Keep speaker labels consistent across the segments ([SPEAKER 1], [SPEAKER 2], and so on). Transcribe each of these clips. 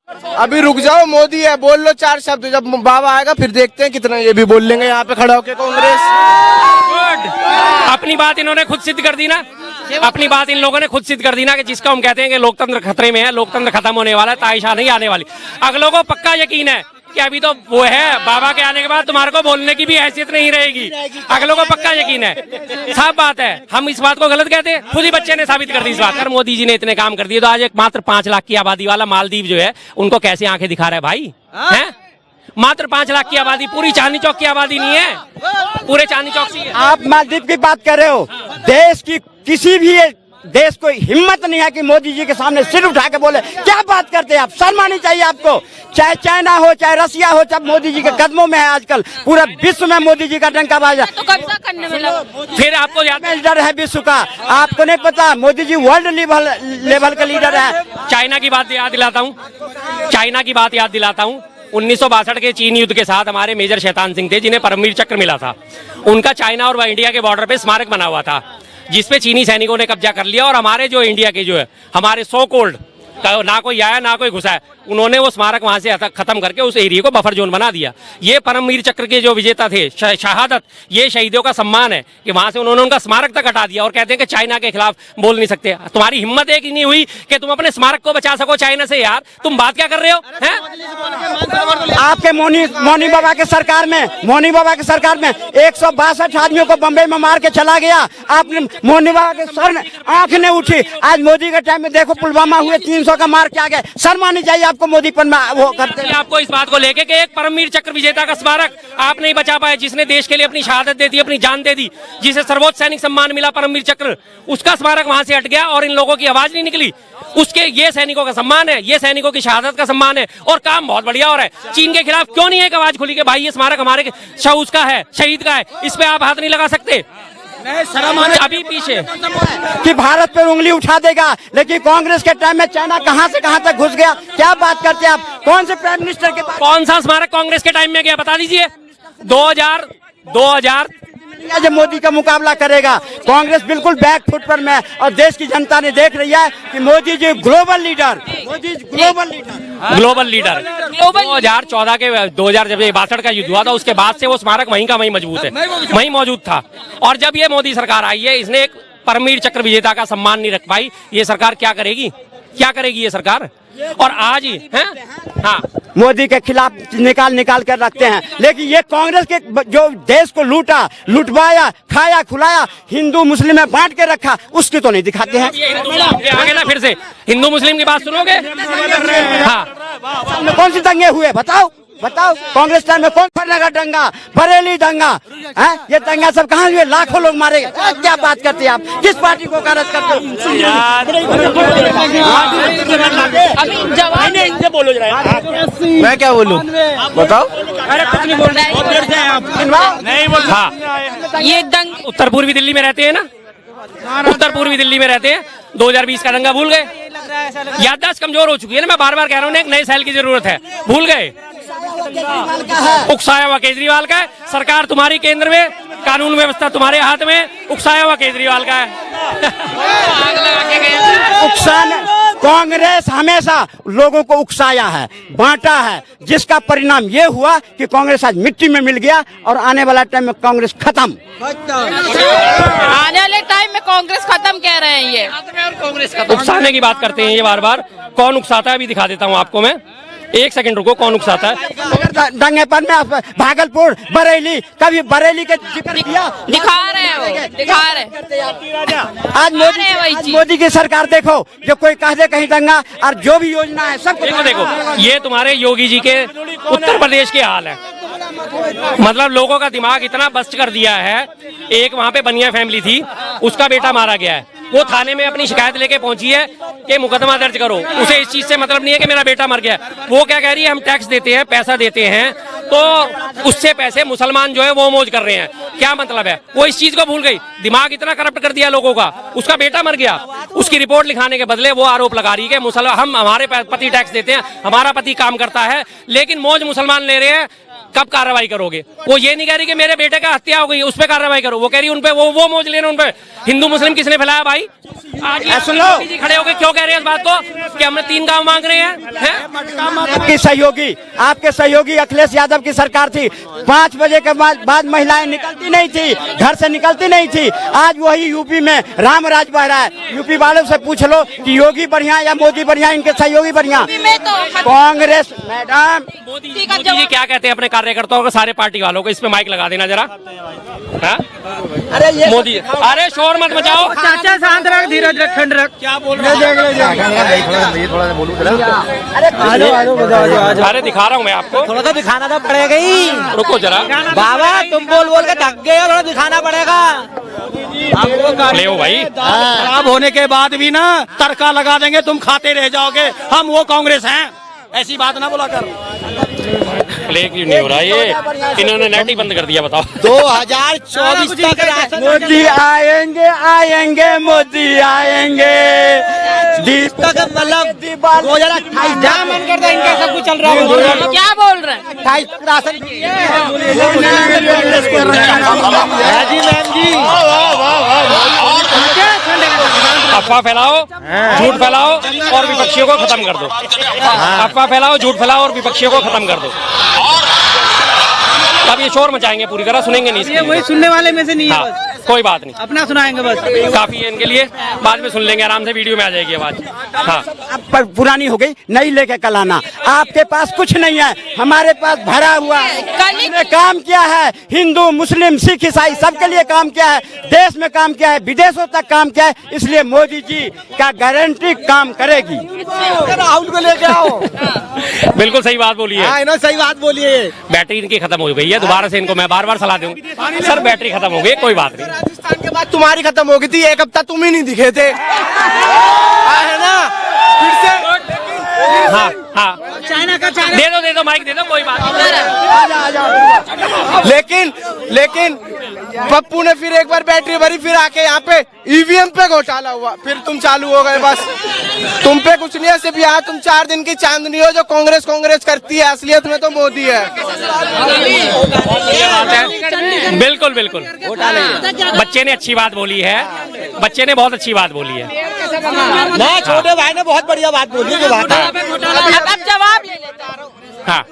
[SPEAKER 1] अभी रुक जाओ, मोदी है, बोल लो 4 शब्द, जब बाबा आएगा फिर देखते हैं कितना ये भी बोल लेंगे यहाँ पे खड़ा होके कांग्रेस।
[SPEAKER 2] अपनी बात इन्होंने खुद सिद्ध कर दी ना, अपनी बात इन लोगों ने खुद सिद्ध कर दी ना कि जिसका हम कहते हैं कि लोकतंत्र खतरे में है, लोकतंत्र खत्म होने वाला है, ताइशा नहीं आने वाली। अगलों को पक्का यकीन है कि अभी तो वो है, बाबा के आने के बाद तुम्हारे को बोलने की भी हैसियत नहीं रहेगी। अगलों को पक्का यकीन है, साफ बात है। हम इस बात को गलत कहते हैं, खुद ही बच्चे ने साबित कर दी इस बात। अगर मोदी जी ने इतने काम कर दिए तो आज एक मात्र 5 लाख की आबादी वाला मालदीव जो है उनको कैसे आंखें दिखा रहा है भाई, हैं? मात्र 5 लाख की आबादी, पूरी चांदनी चौक की आबादी नहीं है, पूरे चांदनी चौक की।
[SPEAKER 3] आप मालदीव की बात कर रहे हो, देश की किसी भी देश को हिम्मत नहीं है कि मोदी जी के सामने सिर उठा के बोले। क्या बात करते हैं आप, शर्म आनी चाहिए आपको। चाहे चाइना हो, चाहे रसिया हो, सब मोदी जी के कदमों में है आजकल। पूरा विश्व में मोदी जी का डंका बाजा।
[SPEAKER 4] तो कब्जा करने में लगा।
[SPEAKER 2] फिर आपको
[SPEAKER 3] लीडर है विश्व का, आपको नहीं पता? मोदी जी वर्ल्ड लेवल का लीडर है।
[SPEAKER 2] चाइना की बात याद दिलाता हूँ, चाइना की बात याद दिलाता हूँ। 1962 के चीन युद्ध के साथ हमारे मेजर शैतान सिंह थे जिन्हें परमवीर चक्र मिला था। उनका चाइना और इंडिया के बॉर्डर पे स्मारक बना हुआ था जिसपे चीनी सैनिकों ने कब्जा कर लिया और हमारे जो इंडिया के जो है हमारे सो कोल्ड ना कोई आया ना कोई घुसा है, उन्होंने वो स्मारक वहां से खत्म करके उस एरिया को बफर जोन बना दिया। ये परमवीर चक्र के जो विजेता थे, शहादत, ये शहीदों का सम्मान है कि वहां से उन्होंने उनका स्मारक तक हटा दिया और कहते हैं कि चाइना के खिलाफ बोल नहीं सकते। तुम्हारी हिम्मत एक ही नहीं हुई कि तुम अपने स्मारक को बचा सको चाइना से। यार तुम बात क्या कर रहे हो, हैं?
[SPEAKER 3] आपके मोनी बाबा के सरकार में, मोनी बाबा के सरकार में 162 आदमियों को बम्बई में मार के चला गया। आपने मोनी बाबा के सर आंख ने उठी। आज मोदी के टाइम में देखो पुलवामा हुए, 300 का मार के आ गए। शर्म आनी चाहिए आपको मोदी पर वो करते हैं।
[SPEAKER 2] आपको इस बात को लेके कि एक परमवीर चक्र विजेता का स्मारक आप नहीं बचा पाए, जिसने देश के लिए अपनी शहादत दे दी, अपनी जान दे दी, जिसे सर्वोच्च सैनिक सम्मान मिला परमवीर चक्र, उसका स्मारक वहां से हट गया और इन लोगों की आवाज नहीं निकली। उसके ये सैनिकों का सम्मान है, ये सैनिकों की शहादत का सम्मान है और काम बहुत बढ़िया हो रहा है। चीन के खिलाफ क्यों नहीं एक आवाज खुली कि भाई ये स्मारक हमारे उसका है, शहीद का है, इस पे आप हाथ नहीं लगा सकते? अभी पीछे
[SPEAKER 3] कि भारत पर उंगली उठा देगा, लेकिन कांग्रेस के टाइम में चाइना कहां से कहां तक घुस गया। क्या बात करते हैं आप? कौन से प्राइम मिनिस्टर के पास?
[SPEAKER 2] कौन सा स्मारक कांग्रेस के टाइम में गया बता दीजिए। 2000
[SPEAKER 3] जब मोदी का मुकाबला करेगा, कांग्रेस बिल्कुल बैक फुट पर में, और देश की जनता ने देख रही है कि Modi ji global leader, Modi global leader,
[SPEAKER 2] global leader. 2014 के 2062 का युद्ध हुआ था, उसके बाद से वो स्मारक वहीं का वहीं मजबूत है, वहीं मौजूद था। और जब ये मोदी सरकार आई है, इसने एक परमवीर चक्र विजेता का सम्मान नहीं रख पाई। ये सरकार क्या करेगी, क्या करेगी ये सरकार? और आज ही हैं, हाँ,
[SPEAKER 3] मोदी के खिलाफ निकाल कर रखते हैं, लेकिन ये कांग्रेस के जो देश को लुटवाया, खाया खुलाया, हिंदू मुस्लिम में बांट के रखा, उसकी तो नहीं दिखाते हैं।
[SPEAKER 2] आगे ना फिर से हिंदू मुस्लिम की बात सुनोगे? हाँ,
[SPEAKER 3] कौन सी दंगे हुए बताओ? कांग्रेस टाइम में कौन फरनगर दंगा, बरेली दंगा, ये दंगा सब कहाँ हुए? लाखों लोग मारे गए। क्या बात करते हैं आप? किस पार्टी को कारज करते हो?
[SPEAKER 4] अभी जवाब
[SPEAKER 1] इनसे बोलो जरा। मैं क्या बोलूं बताओ?
[SPEAKER 2] अरे कुछ नहीं बोल रहे। हाँ,
[SPEAKER 4] ये दंग
[SPEAKER 2] उत्तर पूर्वी दिल्ली में रहते हैं ना, उत्तर पूर्वी दिल्ली में रहते हैं। 2020 का दंगा भूल गए? याददाश्त कमजोर हो चुकी है ना, मैं बार बार कह रहा हूँ, एक नए साल की जरूरत है। भूल गए? उकसाया हुआ केजरीवाल का है, सरकार तुम्हारी केंद्र में, कानून व्यवस्था तुम्हारे हाथ में, उकसाया हुआ केजरीवाल का है।
[SPEAKER 3] कांग्रेस हमेशा लोगों को उकसाया है, बांटा है, जिसका परिणाम ये हुआ कि कांग्रेस आज मिट्टी में मिल गया और आने वाला टाइम में कांग्रेस खत्म।
[SPEAKER 4] आने वाले टाइम में कांग्रेस खत्म कह रहे हैं ये।
[SPEAKER 2] उकसाने की बात करते हैं ये बार बार। कौन उकसाता है अभी दिखा देता हूँ आपको मैं, एक सेकंड रुको। कौन उकसाता है?
[SPEAKER 3] दंगे पर में भागलपुर, बरेली, कभी बरेली के जिक्र किया?
[SPEAKER 4] दिखा रहे हैं वो, दिखा रहे।
[SPEAKER 3] आज मोदी की सरकार देखो, जो कोई कह दे कहीं दंगा, और जो भी योजना है सब
[SPEAKER 2] देखो, ये तुम्हारे योगी जी के उत्तर प्रदेश के हाल है। मतलब लोगों का दिमाग इतना बस्ट कर दिया है। एक वहाँ पे बनिया फैमिली थी, उसका बेटा मारा गया है, वो थाने में अपनी शिकायत लेके पहुंची है कि मुकदमा दर्ज करो। उसे इस चीज से मतलब नहीं है कि मेरा बेटा मर गया। वो क्या कह रही है, हम टैक्स देते हैं, पैसा देते हैं, तो उससे पैसे मुसलमान जो है वो मौज कर रहे हैं। क्या मतलब है? वो इस चीज को भूल गई। दिमाग इतना करप्ट कर दिया लोगों का। उसका बेटा मर गया, उसकी रिपोर्ट लिखाने के बदले वो आरोप लगा रही है कि हमारे पति टैक्स देते हैं, हमारा पति काम करता है, लेकिन मौज मुसलमान ले रहे हैं। कब कार्रवाई करोगे? वो ये नहीं कह रही कि मेरे बेटे का हत्या हो गई उस पर कार्रवाई करो, वो कह रही उनपे वो मौज लेना उनपे। हिंदू मुस्लिम किसने फैलाया भाई? आज ये
[SPEAKER 3] सुन लो।
[SPEAKER 2] मोदी जी खड़े होकर क्यों कह रहे हैं इस बात को कि हमने 3 गांव मांग रहे हैं?
[SPEAKER 3] आपके सहयोगी अखिलेश यादव की सरकार थी। 5 बजे के बाद महिलाएं निकलती नहीं थी, घर से निकलती नहीं थी। आज वही यूपी में राम राज बह रहा है। यूपी वालों से पूछ लो कि योगी बढ़िया या मोदी बढ़िया, इनके सहयोगी बढ़िया।
[SPEAKER 4] में तो
[SPEAKER 3] कांग्रेस मैडम
[SPEAKER 2] मोदी जी क्या कहते हैं अपने कार्यकर्ताओं को, सारे पार्टी वालों को? इस पे माइक लगा देना जरा। हाँ?
[SPEAKER 3] अरे ये
[SPEAKER 2] मोदी, अरे शोर मत मचाओ।
[SPEAKER 5] चाचा शांत रख, धीरज रख, ठंड रख।
[SPEAKER 2] क्या बोल रहे हैं? अरे दिखा रहा हूँ मैं आपको,
[SPEAKER 5] थोड़ा सा दिखाना तो पड़ेगा ही।
[SPEAKER 2] रुको जरा।
[SPEAKER 5] बाबा तुम बोल के थक गए हो, थोड़ा दिखाना पड़ेगा
[SPEAKER 2] ले हो भाई।
[SPEAKER 5] खराब होने के बाद भी ना तड़का लगा देंगे, तुम खाते रह जाओगे। हम वो कांग्रेस हैं, ऐसी बात ना बोला कर।
[SPEAKER 2] प्ले क्यों नहीं हो रहा ये? इन्होंने नेट ही बंद कर दिया, बताओ।
[SPEAKER 3] 2024 तक मोदी आएंगे आएंगे मोदी आएंगे। तक मतलब 2028
[SPEAKER 5] क्या मन करता है इनका, सब कुछ चल रहा है।
[SPEAKER 4] क्या बोल रहे हैं?
[SPEAKER 3] 28 तक राशन
[SPEAKER 2] अफवाह फैलाओ, झूठ फैलाओ और विपक्षियों को खत्म कर दो। अफवाह फैलाओ, झूठ फैलाओ और विपक्षियों को खत्म कर दो। अब ये शोर मचाएंगे, पूरी तरह सुनेंगे नहीं इसकी।
[SPEAKER 5] वही सुनने वाले में से नहीं है,
[SPEAKER 2] हाँ,
[SPEAKER 5] बस
[SPEAKER 2] कोई बात नहीं,
[SPEAKER 5] अपना सुनाएंगे बस।
[SPEAKER 2] काफी है इनके लिए, बाद में सुन लेंगे आराम से, वीडियो में आ जाएगी आवाज। हाँ,
[SPEAKER 3] अब पुरानी हो गई, नई लेके कल आना। आपके पास कुछ नहीं है, हमारे पास भरा हुआ है। हमने काम किया है, हिंदू मुस्लिम सिख ईसाई सबके लिए काम किया है, देश में काम किया है, विदेशों तक काम किया है। इसलिए मोदी जी का गारंटी काम करेगी। राहुल को लेके आओ।
[SPEAKER 2] बिल्कुल सही बात बोली है।
[SPEAKER 3] इन्होंने सही बात बोली है।
[SPEAKER 2] बैटरी इनकी खत्म हो गई है, दोबारा से इनको मैं बार सलाह दूं, सर बैटरी खत्म हो गई, कोई बात नहीं।
[SPEAKER 1] राजस्थान के बाद तुम्हारी खत्म हो गई थी, 1 हफ्ता तुम ही नहीं दिखे थे, है ना? फिर से
[SPEAKER 2] हाँ हाँ,
[SPEAKER 5] चाइना का
[SPEAKER 2] दे दो माइक दे दो, कोई बात नहीं।
[SPEAKER 1] लेकिन पप्पू ने फिर एक बार बैटरी भरी, फिर आके यहाँ पे ईवीएम पे घोटाला हुआ, फिर तुम चालू हो गए। बस तुम पे कुछ नहीं है, सिर्फ यहाँ तुम 4 दिन की चांदनी हो जो कांग्रेस करती है, असलियत में तो मोदी है।
[SPEAKER 2] बिल्कुल बिल्कुल, बच्चे ने अच्छी बात बोली है, बच्चे ने बहुत अच्छी बात बोली है।
[SPEAKER 5] नहीं, छोटे भाई ने बहुत बढ़िया बात बोली है।
[SPEAKER 4] अब जवाब ले लेते हैं।
[SPEAKER 2] हाँ,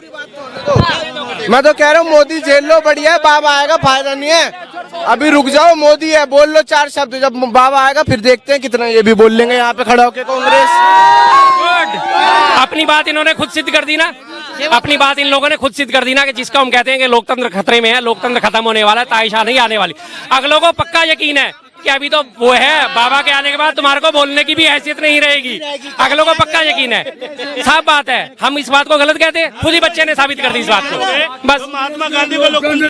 [SPEAKER 1] मैं तो कह रहा हूँ मोदी जेल लो, बढ़िया है, बाबा आएगा फायदा नहीं है। अभी रुक जाओ, मोदी है, बोल लो 4 शब्द, जब बाबा आएगा फिर देखते हैं कितना ये भी बोल लेंगे यहाँ पे खड़ा होके कांग्रेस।
[SPEAKER 2] अपनी बात इन्होंने खुद सिद्ध कर दी ना, अपनी बात इन लोगों ने खुद सिद्ध कर दी ना कि जिसका हम कहते हैं कि लोकतंत्र खतरे में है, लोकतंत्र खत्म होने वाला है, ताइशा नहीं आने वाली। अगलों को पक्का यकीन है कि अभी तो वो है, बाबा के आने के बाद तुम्हारे को बोलने की भी हैसियत नहीं रहेगी। अगलों को पक्का यकीन है, साफ बात है। हम इस बात को गलत कहते हैं, खुद ही बच्चे ने साबित कर दी इस बात को। बस
[SPEAKER 5] महात्मा गांधी को लोग